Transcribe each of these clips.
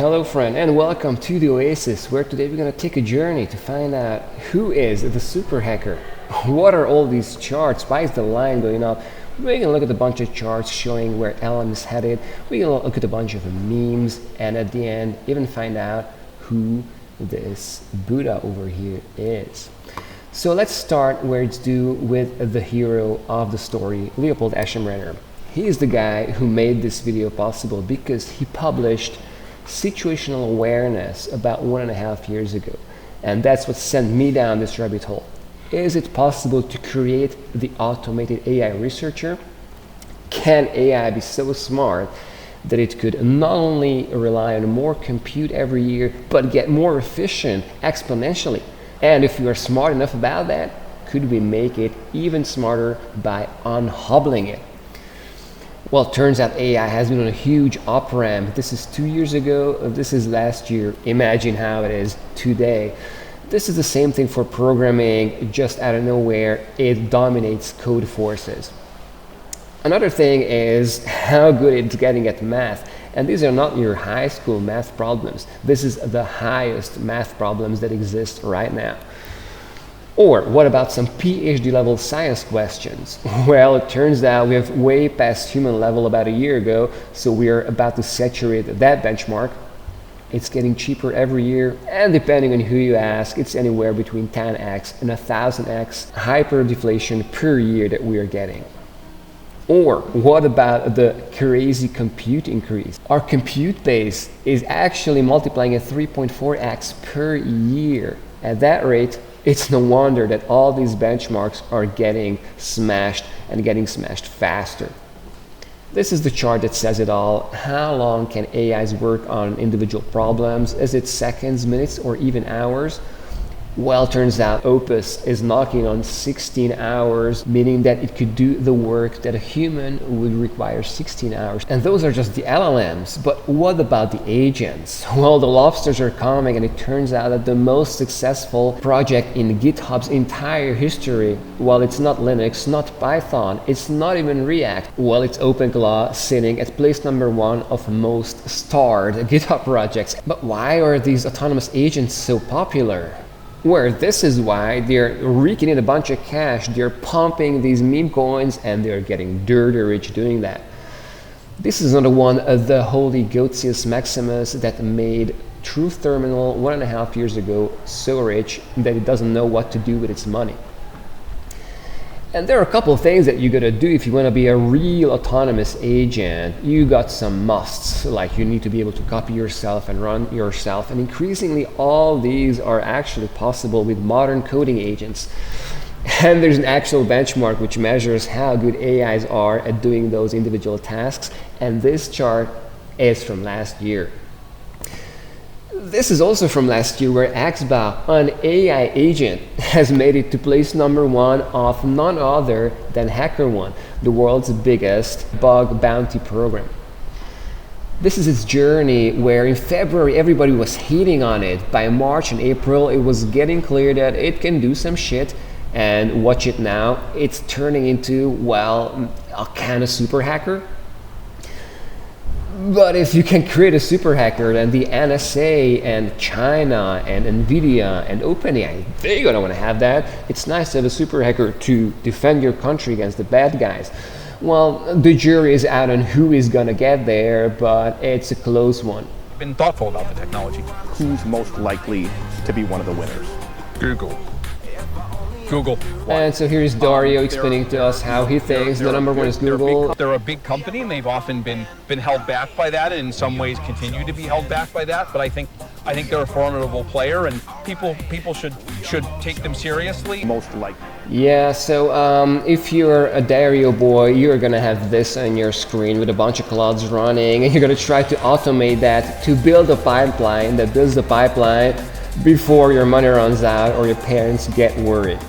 Hello friend, and welcome to the Oasis, where today we're going to take a journey to find out who is the super hacker. What are all these charts? Why is the line going up? We're going to look at a bunch of charts showing where LM is headed. We're going to look at a bunch of memes, and at the end even find out who this Buddha over here is. So let's start where it's due with the hero of the story, Leopold Aschenbrenner. He is the guy who made this video possible because he published situational awareness about 1.5 years ago, and that's what sent me down this rabbit hole. Is it possible to create the automated AI researcher? Can AI be so smart that it could not only rely on more compute every year but get more efficient exponentially? And if we are smart enough about that, could we make it even smarter by unhobbling it? Well, it turns out AI has been on a huge up-ramp. This is 2 years ago, this is last year. Imagine how it is today. This is the same thing for programming. Just out of nowhere, it dominates code forces. Another thing is how good it's getting at math. And these are not your high school math problems. This is the highest math problems that exist right now. Or what about some PhD level science questions? Well, it turns out we have way past human level about a year ago, so we are about to saturate that benchmark. It's getting cheaper every year, and depending on who you ask, it's anywhere between 10x and 1000x hyperdeflation per year that we are getting. Or what about the crazy compute increase? Our compute base is actually multiplying at 3.4x per year. At that rate, it's no wonder that all these benchmarks are getting smashed and getting smashed faster. This is the chart that says it all. How long can AIs work on individual problems? Is it seconds, minutes, or even hours? Well, turns out Opus is knocking on 16 hours, meaning that it could do the work that a human would require 16 hours. And those are just the LLMs. But what about the agents? Well, the lobsters are coming, and it turns out that the most successful project in GitHub's entire history, well, it's not Linux, not Python, it's not even React. Well, it's OpenClaw, sitting at place number 1 of most starred GitHub projects. But why are these autonomous agents so popular? Where this is why they're raking in a bunch of cash, they're pumping these meme coins, and they're getting dirty rich doing that. This is another one of the holy Goatius Maximus that made Truth Terminal 1.5 years ago so rich that it doesn't know what to do with its money. And there are a couple of things that you gotta do if you wanna be a real autonomous agent. You got some musts, like you need to be able to copy yourself and run yourself. And increasingly, all these are actually possible with modern coding agents. And there's an actual benchmark which measures how good AIs are at doing those individual tasks. And this chart is from last year. This is also from last year, where Axba, an AI agent, has made it to place number 1 of none other than HackerOne, the world's biggest bug bounty program. This is its journey, where in February everybody was hating on it. By March and April it was getting clear that it can do some shit, and watch it now, it's turning into, well, a kind of super hacker. But if you can create a super hacker, then the NSA and China and Nvidia and OpenAI, they're gonna wanna have that. It's nice to have a super hacker to defend your country against the bad guys. Well, the jury is out on who is gonna get there, but it's a close one. Been thoughtful about the technology. Who's most likely to be one of the winners? Google. And so here's Dario explaining to us how he thinks the number 1 is Google. They're a big company, and they've often been held back by that, and in some ways continue to be held back by that. But I think they're a formidable player, and people should take them seriously. Most likely. Yeah, so if you're a Dario boy, you're gonna have this on your screen with a bunch of clouds running, and you're gonna try to automate that to build a pipeline that builds the pipeline before your money runs out or your parents get worried.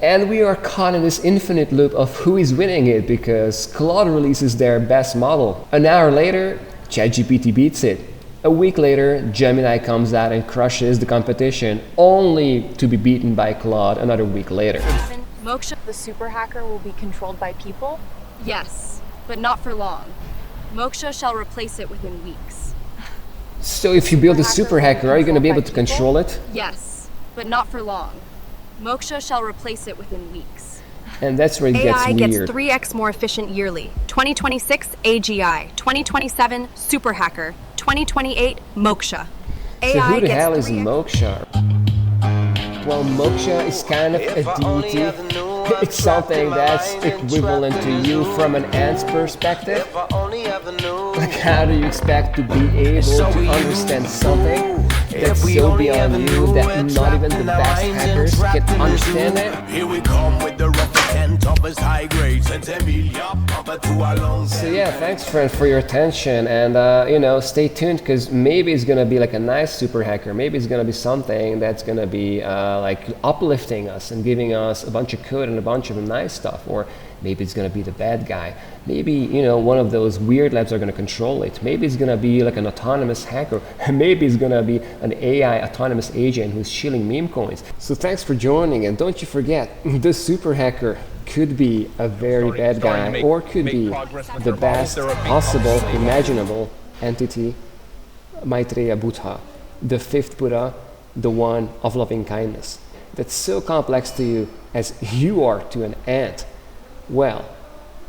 And we are caught in this infinite loop of who is winning it, because Claude releases their best model. An hour later, ChatGPT beats it. A week later, Gemini comes out and crushes the competition, only to be beaten by Claude another week later. Moksha, the super hacker, will be controlled by people? Yes, but not for long. Moksha shall replace it within weeks. So if you build a super hacker, are you going to be able to control it? Yes, but not for long. Moksha shall replace it within weeks. And that's where it gets AI weird. gets 3x more efficient yearly. 2026 AGI, 2027 super hacker, 2028 Moksha. So who the hell is Moksha? Well, Moksha is kind of a deity. It's something that's equivalent to you from an ant's perspective. Like, how do you expect to be able to understand something that's so beyond you that not even the best hackers can understand it? Here we come with the replicant of his high grades and So yeah, thanks friend for your attention, and you know, stay tuned, because maybe it's gonna be like a nice super hacker. Maybe it's gonna be something that's gonna be like uplifting us and giving us a bunch of code and a bunch of nice stuff. Or maybe it's gonna be the bad guy. Maybe, you know, one of those weird labs are gonna control it. Maybe it's gonna be like an autonomous hacker. Maybe it's gonna be an AI autonomous agent who's shilling meme coins. So thanks for joining, and don't you forget, the super hacker could be a very bad guy, or could be the best possible imaginable entity, Maitreya Buddha, the fifth Buddha, the one of loving kindness, that's so complex to you as you are to an ant. Well,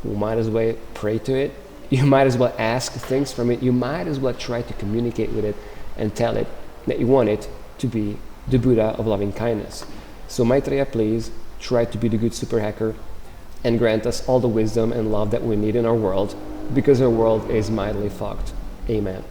you might as well pray to it, you might as well ask things from it, you might as well try to communicate with it and tell it that you want it to be the Buddha of loving kindness. So Maitreya, please try to be the good super hacker and grant us all the wisdom and love that we need in our world, because our world is mightily fucked. Amen.